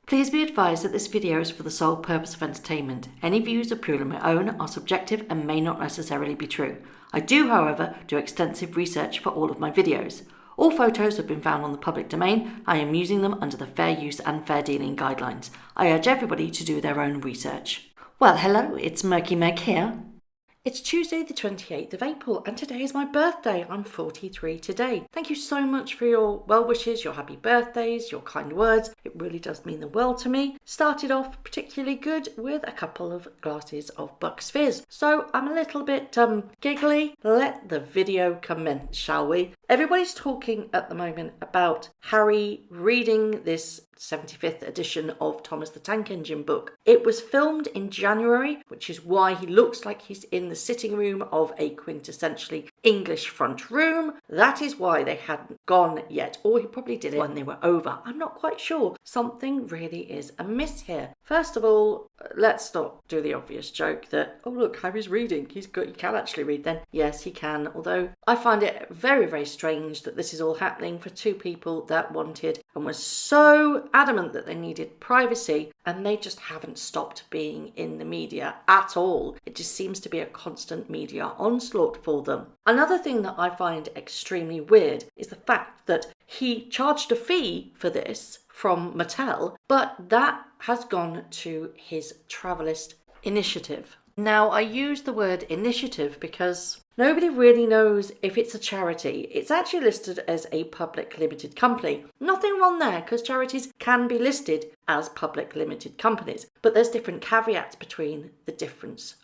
Please be advised that this video is for the sole purpose of entertainment. Any views are purely my own, are subjective and may not necessarily be true. I do, however, do extensive research for all of my videos. All photos have been found on the public domain. I am using them under the fair use and fair dealing guidelines. I urge everybody to do their own research. Well, hello, it's Murky Meg here. It's Tuesday the 28th of April and today is my birthday. I'm 43 today. Thank you so much for your well wishes, your happy birthdays, your kind words. It really does mean the world to me. Started off particularly good with a couple of glasses of Bucks Fizz. So I'm a little bit giggly. Let the video commence, shall we? Everybody's talking at the moment about Harry reading this 75th edition of Thomas the Tank Engine book. It was filmed in January, which is why he looks like he's in the sitting room of a quintessentially English front room. That is why they hadn't gone yet, or he probably did it when they were over. I'm not quite sure. Something really is amiss here. First of all, let's not do the obvious joke that, oh look, Harry's reading. He can actually read then. Yes, he can, although I find it very, very strange that this is all happening for two people that wanted and were so adamant that they needed privacy, and they just haven't stopped being in the media at all. It just seems to be a constant media onslaught for them. Another thing that I find extremely weird is the fact that he charged a fee for this from Mattel, but that has gone to his Travalyst initiative. Now, I use the word initiative because nobody really knows if it's a charity. It's actually listed as a public limited company. Nothing wrong there, because charities can be listed as public limited companies. But there's different caveats between the difference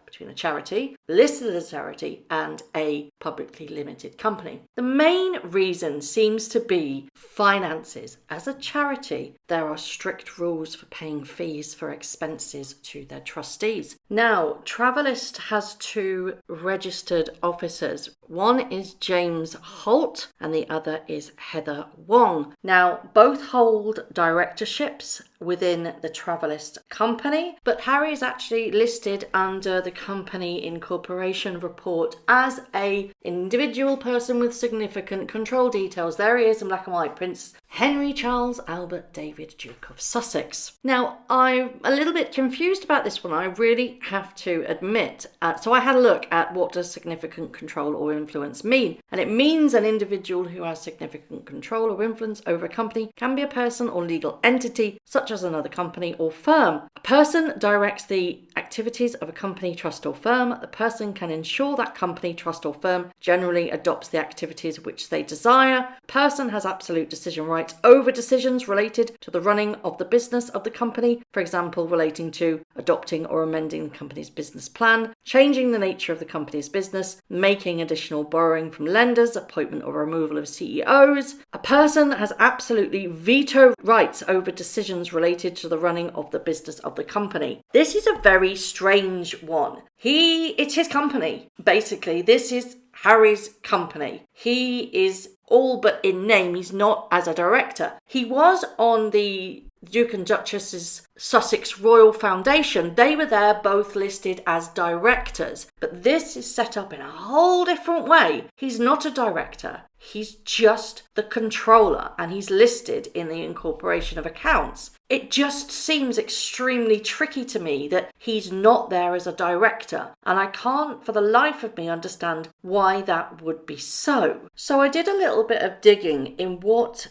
between a charity, listed as a charity, and a publicly limited company. The main reason seems to be finances. As a charity, there are strict rules for paying fees for expenses to their trustees. Now, Travalyst has two registered officers. One is James Holt and the other is Heather Wong. Now, both hold directorships within the Travalyst company, but Harry is actually listed under the company incorporation report as a individual person with significant control details. There he is in black and white, Prince Henry Charles Albert David, Duke of Sussex. Now, I'm a little bit confused about this one, I really have to admit. So I had a look at what does significant control or influence mean, and it means an individual who has significant control or influence over a company can be a person or legal entity such as another company or firm. A person directs the activities of a company, trust or firm. The person can ensure that company, trust or firm generally adopts the activities which they desire. A person has absolute decision rights over decisions related to the running of the business of the company, for example, relating to adopting or amending the company's business plan, changing the nature of the company's business, making additional borrowing from lenders, appointment or removal of CEOs. A person has absolutely veto rights over decisions related to the running of the business of the company. This is a very strange one. It's his company. Basically, this is Harry's company. He is all but in name. He's not as a director. He was on the Duke and Duchess's Sussex Royal Foundation. They were there both listed as directors, but this is set up in a whole different way. He's not a director. He's just the controller, and he's listed in the incorporation of accounts. It just seems extremely tricky to me that he's not there as a director, and I can't for the life of me understand why that would be so. So I did a little bit of digging in what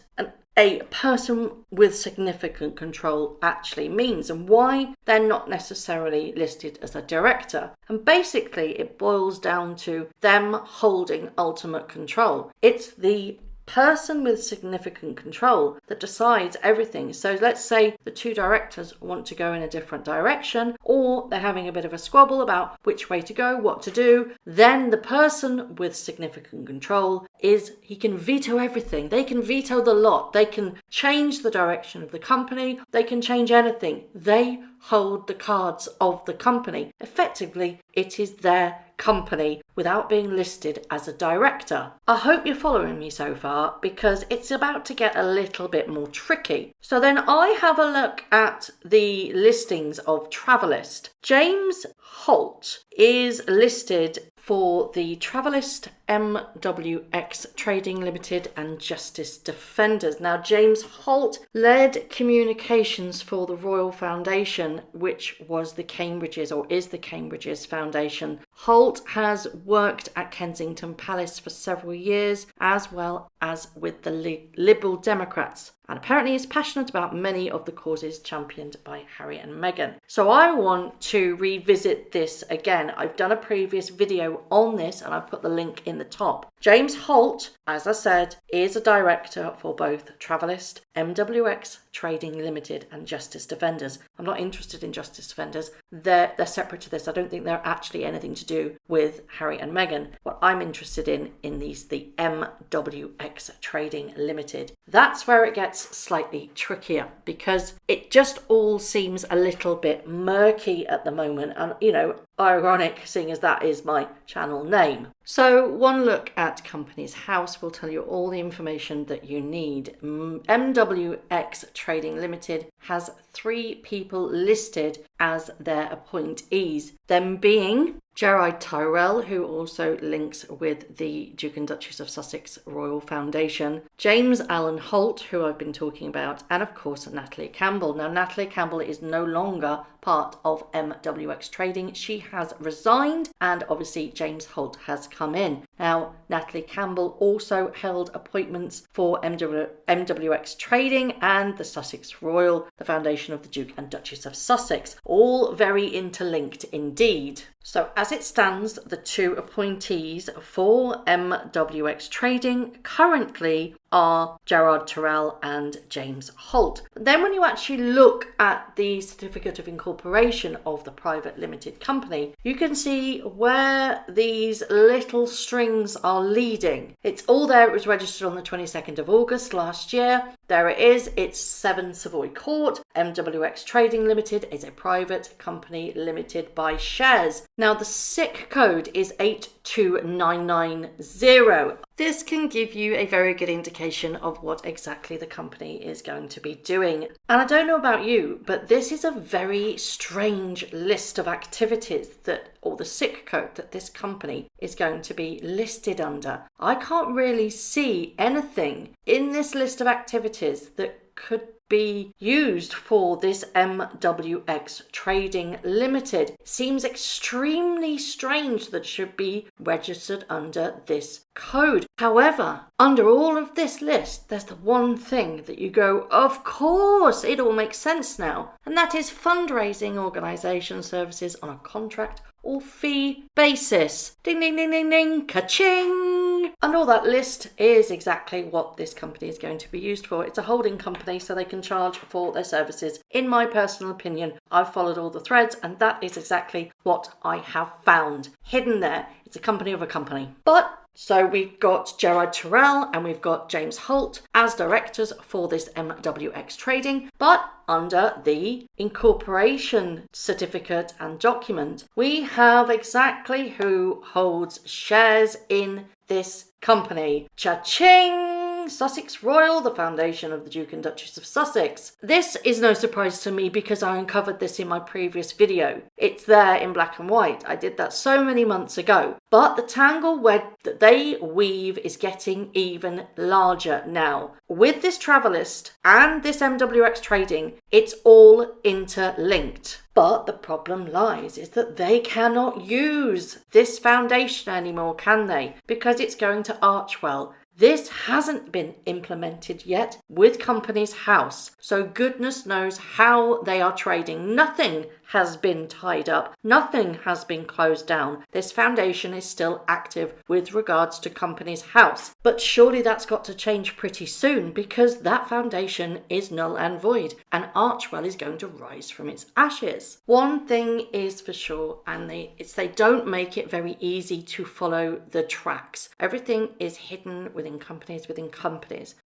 a person with significant control actually means and why they're not necessarily listed as a director. And basically it boils down to them holding ultimate control. It's the person with significant control that decides everything. So let's say the two directors want to go in a different direction, or they're having a bit of a squabble about which way to go, what to do. Then the person with significant control he can veto everything. They can veto the lot. They can change the direction of the company. They can change anything. They hold the cards of the company. Effectively, it is their company without being listed as a director. I hope you're following me so far, because it's about to get a little bit more tricky. So then I have a look at the listings of Travalyst. James Holt is listed for the Travalyst MWX Trading Limited and Justice Defenders. Now, James Holt led communications for the Royal Foundation, which was the Cambridge's, or is the Cambridge's foundation. Holt has worked at Kensington Palace for several years, as well as with the Liberal Democrats, and apparently is passionate about many of the causes championed by Harry and Meghan. So I want to revisit this again. I've done a previous video on this and I've put the link in the top. James Holt, as I said, is a director for both Travalyst, MWX Trading Limited and Justice Defenders. I'm not interested in Justice Defenders. They're separate to this. I don't think they're actually anything to do with Harry and Meghan. What I'm interested in these, the MWX Trading Limited. That's where it gets slightly trickier because it just all seems a little bit murky at the moment, and ironic seeing as that is my channel name. So one look at Companies House will tell you all the information that you need. MWX Trading Limited has 3 people listed as their appointees, them being Gerard Tyrrell, who also links with the Duke and Duchess of Sussex Royal Foundation, James Allen Holt, who I've been talking about, and of course Natalie Campbell. Now, Natalie Campbell is no longer part of MWX Trading. She has resigned, and obviously James Holt has come in. Now, Natalie Campbell also held appointments for MWX Trading and the Sussex Royal, the foundation of the Duke and Duchess of Sussex. All very interlinked indeed. So as it stands, the 2 appointees for MWX Trading currently are Gerard Tyrrell and James Holt. But then when you actually look at the certificate of incorporation of the private limited company, you can see where these little strings are leading. It's all there. It was registered on the 22nd of August last year. There it is. It's 7 Savoy Court. MWX Trading Limited is a private company limited by shares. Now, the SIC code is 82990. This can give you a very good indication of what exactly the company is going to be doing. And I don't know about you, but this is a very strange list of activities or the SIC code that this company is going to be listed under. I can't really see anything in this list of activities that could be used for this MWX Trading Limited. It seems extremely strange that should be registered under this code. However, under all of this list, there's the one thing that you go, of course, it all makes sense now, and that is fundraising organisation services on a contract or fee basis. Ding, ding, ding, ding, ding, ka-ching! And all that list is exactly what this company is going to be used for. It's a holding company, so they can charge for their services. In my personal opinion, I've followed all the threads, and that is exactly what I have found. Hidden there. It's a company of a company. So we've got Gerard Tyrrell and we've got James Holt as directors for this MWX Trading, but under the incorporation certificate and document, we have exactly who holds shares in this company. Cha-ching! Sussex Royal, the foundation of the Duke and Duchess of Sussex. This is no surprise to me because I uncovered this in my previous video. It's there in black and white. I did that so many months ago. But the tangle web that they weave is getting even larger now. With this Travalyst and this MWX Trading, it's all interlinked. But the problem lies is that they cannot use this foundation anymore, can they? Because it's going to Archwell. This hasn't been implemented yet with Companies House, so goodness knows how they are trading. Nothing has been tied up. Nothing has been closed down. This foundation is still active with regards to Companies House. But surely that's got to change pretty soon because that foundation is null and void and Archwell is going to rise from its ashes. One thing is for sure, and they don't make it very easy to follow the tracks. Everything is hidden within companies.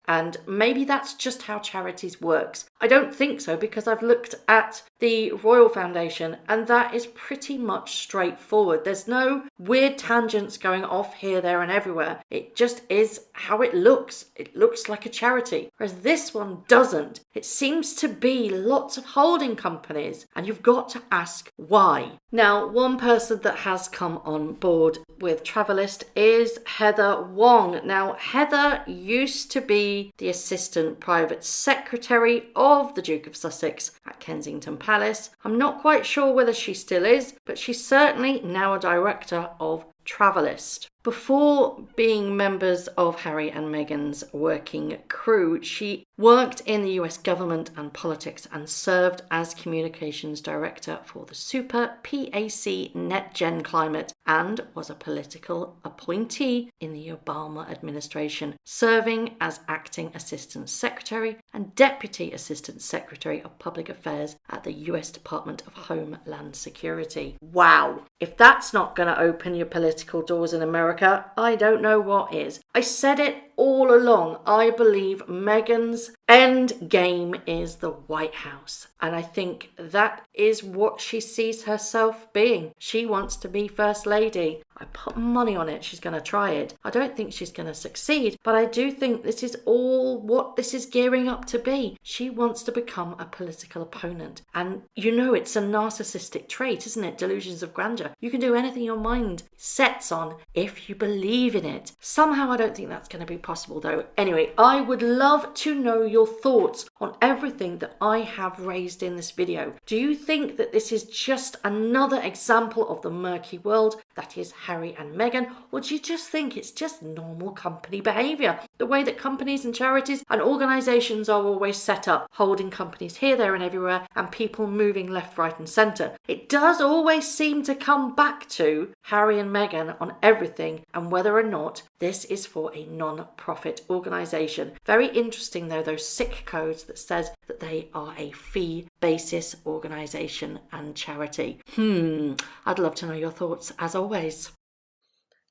And maybe that's just how charities works. I don't think so, because I've looked at the Royal Foundation and that is pretty much straightforward. There's no weird tangents going off here, there and everywhere. It just is how it looks. It looks like a charity. Whereas this one doesn't. It seems to be lots of holding companies, and you've got to ask why. Now, one person that has come on board with Travalyst is Heather Wong. Now, Heather used to be the Assistant Private Secretary of the Duke of Sussex at Kensington Palace. I'm not quite sure whether she still is, but she's certainly now a director of Travalyst. Before being members of Harry and Meghan's working crew, she worked in the US government and politics and served as communications director for the Super PAC NetGen Climate and was a political appointee in the Obama administration, serving as acting assistant secretary and deputy assistant secretary of public affairs at the US Department of Homeland Security. Wow. If that's not going to open your political doors in America, I don't know what is. I said it all along. I believe Meghan's end game is the White House. And I think that is what she sees herself being. She wants to be First Lady. I put money on it. She's going to try it. I don't think she's going to succeed, but I do think this is all what this is gearing up to be. She wants to become a political opponent. And you know, it's a narcissistic trait, isn't it? Delusions of grandeur. You can do anything your mind sets on if you believe in it. Somehow I don't think that's going to be possible though. Anyway, I would love to know your thoughts on everything that I have raised in this video. Do you think that this is just another example of the murky world that is Harry and Meghan, or do you just think it's just normal company behaviour? The way that companies and charities and organisations are always set up, holding companies here, there and everywhere, and people moving left, right and centre. It does always seem to come back to Harry and Meghan on everything and whether or not this is for a non-profit organisation. Very interesting though, those sick codes that says that they are a fee basis organisation and charity. I'd love to know your thoughts as always.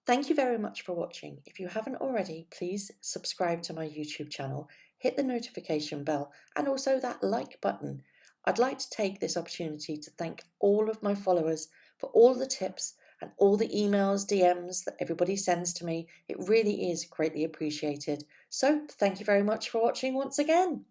Thank you very much for watching. If you haven't already, please subscribe to my YouTube channel, hit the notification bell and also that like button. I'd like to take this opportunity to thank all of my followers for all the tips and all the emails, DMs that everybody sends to me. It really is greatly appreciated. So thank you very much for watching once again.